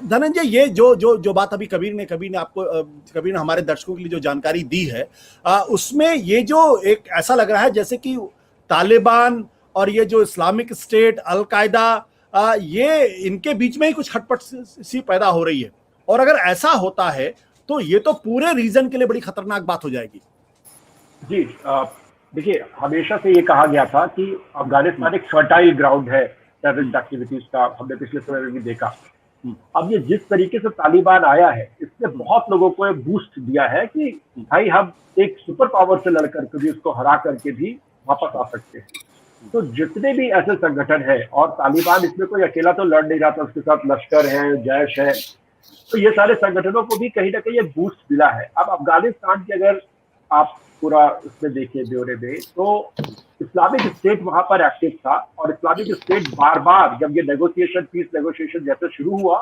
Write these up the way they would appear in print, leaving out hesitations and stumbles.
धनंजय, ये जो जो जो बात अभी कबीर ने आपको कबीर ने हमारे दर्शकों के लिए जो जानकारी दी है, उसमें ये जो एक ऐसा लग रहा है जैसे कि तालिबान और ये जो इस्लामिक स्टेट, अल कायदा, ये इनके बीच में ही कुछ खटपट सी पैदा हो रही है। और अगर ऐसा होता है तो ये तो पूरे रीजन के लिए बड़ी खतरनाक बात हो जाएगी। जी, देखिए, हमेशा से ये कहा गया था कि अफगानिस्तान एक फर्टाइल ग्राउंड है टेररिस्ट एक्टिविटीज का, हमने पिछले समय में भी देखा। अब ये जिस तरीके से तालिबान आया है, इसने बहुत लोगों को एक बूस्ट दिया है कि भाई हम एक सुपर पावर से लड़कर के भी उसको हरा करके भी वापस आ सकते हैं। तो जितने भी ऐसे संगठन है, और तालिबान इसमें कोई अकेला तो लड़ नहीं रहा था, उसके साथ लश्कर है, जैश है, तो ये सारे संगठनों को भी कहीं ना कहीं ये बूस्ट मिला है। अब अफगानिस्तान की अगर आप पूरा उसमें देखिए ब्यौरे में, तो इस्लामिक स्टेट वहां पर एक्टिव था, और इस्लामिक स्टेट बार बार जब ये नेगोशिएशन, पीस नेगोशिएशन जैसे शुरू हुआ,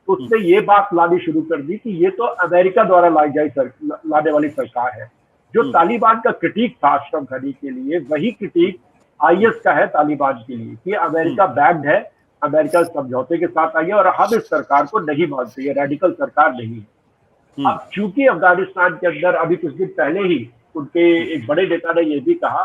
तो उसने ये बात लानी शुरू कर दी कि ये तो अमेरिका द्वारा लाने वाली सरकार है। जो तालिबान का क्रिटिक था अशरफ घनी के लिए, वही क्रिटिक आईएस का है तालिबान के लिए, कि अमेरिका बैक्ड है, अमेरिका समझौते के साथ आई है, और हम इस सरकार को नहीं मानते, ये रेडिकल सरकार नहीं है। अब चूंकि अफगानिस्तान के अंदर अभी कुछ दिन पहले ही उनके एक बड़े नेता ने यह भी कहा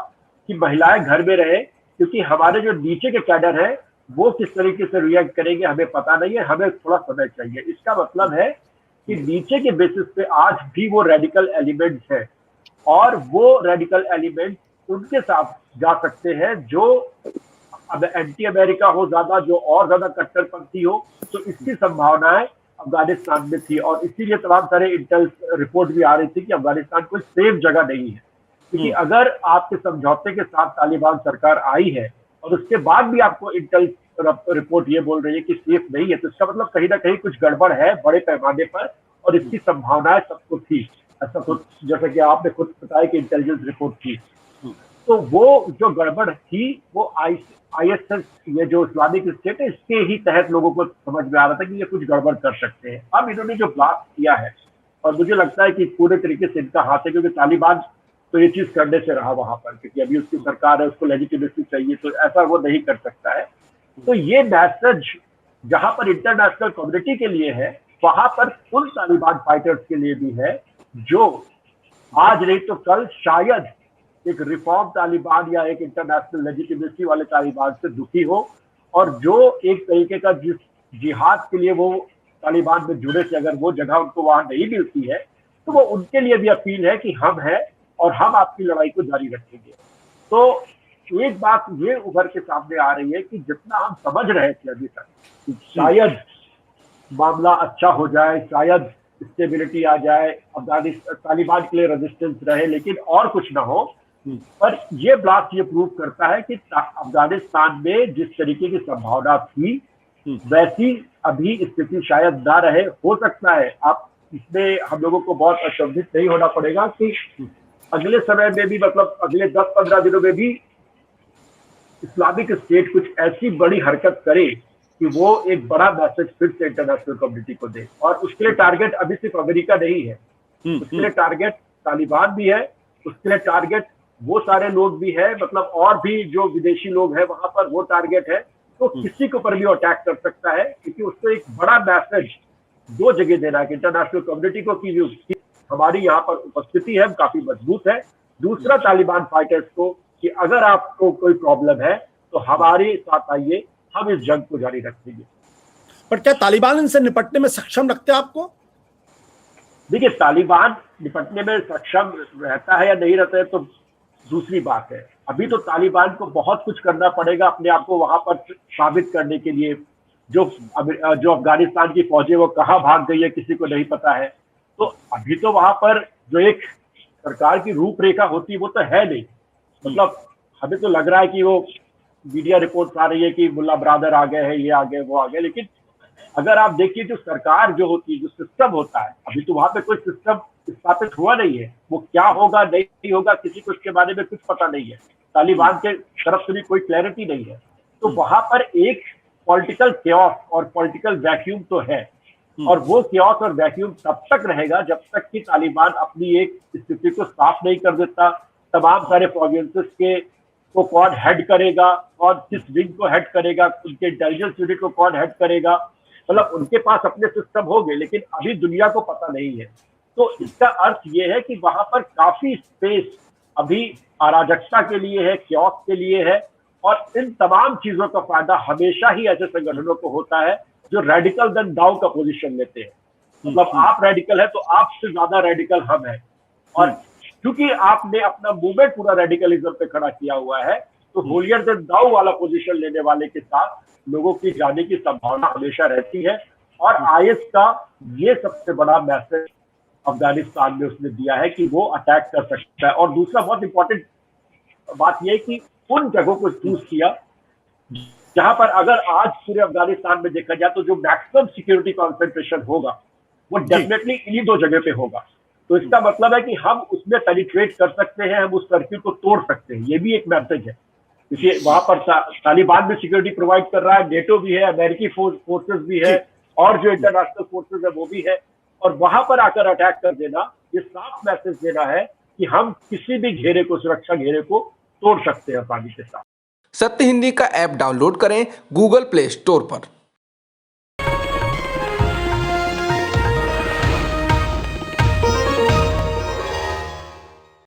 कि महिलाएं घर में रहे, क्योंकि हमारे जो नीचे के कैडर है वो किस तरीके से रिएक्ट करेंगे हमें पता नहीं है, हमें थोड़ा समय चाहिए। इसका मतलब है कि नीचे के बेसिस पे आज भी वो रेडिकल एलिमेंट्स है, और वो रेडिकल एलिमेंट उनके साथ जा सकते हैं जो अब एंटी अमेरिका हो ज्यादा, जो और ज्यादा कट्टरपंथी हो। तो इसकी संभावनाएं अफगानिस्तान में थी, और इसीलिए तमाम सारे इंटेल रिपोर्ट भी आ रही थी कि अफगानिस्तान कोई सेफ जगह नहीं है। क्योंकि अगर आपके समझौते के साथ तालिबान सरकार आई है और उसके बाद भी आपको इंटेल रिपोर्ट ये बोल रही है कि सेफ नहीं है, तो इसका मतलब कहीं ना कहीं कुछ गड़बड़ है बड़े पैमाने पर, और इसकी संभावनाएं सबको थी। ऐसा कुछ जैसा कि आपने खुद बताया कि इंटेलिजेंस रिपोर्ट थी, तो वो जो गड़बड़ थी वो आईएसएस, ये जो इस्लामिक स्टेट है, इसके ही तहत लोगों को समझ में आ रहा था कि ये कुछ गड़बड़ कर सकते हैं। अब इन्होंने जो ब्लास्ट किया है, और मुझे लगता है कि पूरे तरीके से इनका हाथ है, क्योंकि तालिबान तो ये चीज करने से रहा वहां पर, क्योंकि अभी उसकी सरकार है, उसको लेजिटिमेसी चाहिए, तो ऐसा वो नहीं कर सकता है। तो ये मैसेज जहां पर इंटरनेशनल कम्युनिटी के लिए है, वहां पर उन तालिबान फाइटर्स के लिए भी है जो आज नहीं तो कल शायद एक रिफॉर्म तालिबान या एक इंटरनेशनल लेजिटिमेसी वाले तालिबान से दुखी हो, और जो एक तरीके का जिस जिहाद के लिए वो तालिबान में जुड़े थे, अगर वो जगह उनको वहां नहीं मिलती है, तो वो उनके लिए भी अपील है कि हम हैं और हम आपकी लड़ाई को जारी रखेंगे। तो एक बात ये उभर के सामने आ रही है कि जितना हम समझ रहे थे अभी तक कि शायद मामला अच्छा हो जाए, शायद स्टेबिलिटी आ जाए, अफगानिस्तान तालिबान के लिए रेजिस्टेंस रहे, लेकिन और कुछ ना हो, पर ये ब्लास्ट ये प्रूव करता है कि अफगानिस्तान में जिस तरीके की संभावना थी वैसी अभी स्थिति शायद ना रहे। हो सकता है, आप इसमें हम लोगों को बहुत अशोभित नहीं होना पड़ेगा कि अगले समय में भी, मतलब अगले 10-15 दिनों में भी इस्लामिक स्टेट कुछ ऐसी बड़ी हरकत करे कि वो एक बड़ा मैसेज फिर से इंटरनेशनल कम्युनिटी को दे। और उसके लिए टारगेट अभी सिर्फ अमेरिका नहीं है, उसके लिए टारगेट तालिबान भी है, उसके लिए टारगेट वो सारे लोग भी है, मतलब और भी जो विदेशी लोग हैं वहां पर, वो टारगेट है। तो किसी के ऊपर भी अटैक कर सकता है, क्योंकि उसको एक बड़ा मैसेज दो जगह देना है कि इंटरनेशनल कम्युनिटी को कि हमारी यहाँ पर उपस्थिति है, काफी मजबूत है। दूसरा, तालिबान फाइटर्स को कि अगर आपको कोई प्रॉब्लम है तो हमारे साथ आइए, हम इस जंग को जारी रखेंगे। पर क्या तालिबान इनसे निपटने में सक्षम रखते हैं आपको? देखिए, तालिबान निपटने में सक्षम रहता है या नहीं रहता है तो दूसरी बात है। अभी तो तालिबान को बहुत कुछ करना पड़ेगा अपने आप को वहां पर साबित करने के लिए। जो अफगानिस्तान की फौजें वो कहाँ भाग गई है किसी को नहीं पता है। तो अभी तो वहां पर जो एक सरकार की रूपरेखा होती है वो तो है नहीं। मतलब हमें तो लग रहा है कि वो मीडिया रिपोर्ट्स आ रही है कि मुल्ला ब्रादर आ गए हैं, ये आ गए, वो आ गए, लेकिन अगर आप देखिए जो सरकार जो होती है, जो सिस्टम होता है, अभी तो वहां पे कोई सिस्टम स्थापित हुआ नहीं है। वो क्या होगा नहीं होगा किसी को इसके बारे में कुछ पता नहीं है। तालिबान के तरफ से भी कोई क्लैरिटी नहीं है। तो वहां पर एक पॉलिटिकल केओस और पॉलिटिकल वैक्यूम तो है, और वो केओस और वैक्यूम तब तक रहेगा जब तक कि तालिबान अपनी एक स्थिति को साफ नहीं कर देता। तमाम सारे प्रोविंसेस के को कौन हेड करेगा, और किस विंग को हेड करेगा, उनके इंटेलिजेंस यूनिट को कौन हेड करेगा, मतलब उनके पास अपने सिस्टम होंगे, लेकिन अभी दुनिया को पता नहीं है। तो इसका अर्थ ये है कि वहां पर काफी स्पेस अभी अराजकता के लिए है, क्योस के लिए है, और इन तमाम चीजों का फायदा हमेशा ही ऐसे संगठनों को होता है जो रेडिकल देन दाउ का पोजीशन लेते हैं। मतलब आप रेडिकल है तो आपसे ज्यादा रेडिकल हम है, और क्योंकि आपने अपना मूवमेंट पूरा रेडिकलिज्म पे खड़ा किया हुआ है, तो होलियर देन दाउ वाला पोजीशन लेने वाले के साथ लोगों की जाने की संभावना हमेशा रहती है। और आईएस का ये सबसे बड़ा मैसेज अफगानिस्तान में उसने दिया है कि वो अटैक कर सकता है। और दूसरा बहुत इंपॉर्टेंट बात यह है कि उन जगहों को चूज किया जहां पर अगर आज पूरे अफगानिस्तान में देखा जाए तो जो मैक्सिमम सिक्योरिटी कॉन्सेंट्रेशन होगा वो डेफिनेटली इन्हीं दो जगह पे होगा। तो इसका मतलब है कि हम उसमें पेनिट्रेट कर सकते हैं, हम उस सर्किल को तोड़ सकते हैं। ये भी एक मैसेज है, क्योंकि वहां पर तालिबान भी सिक्योरिटी प्रोवाइड कर रहा है, नेटो भी है, अमेरिकी फोर्सेस भी है, और जो इंटरनेशनल फोर्सेस है वो भी है। और वहां पर आकर अटैक कर देना, ये साफ मैसेज देना है कि हम किसी भी घेरे को, सुरक्षा घेरे को तोड़ सकते हैं आसानी के साथ। सत्य हिंदी का ऐप डाउनलोड करें गूगल प्ले स्टोर पर।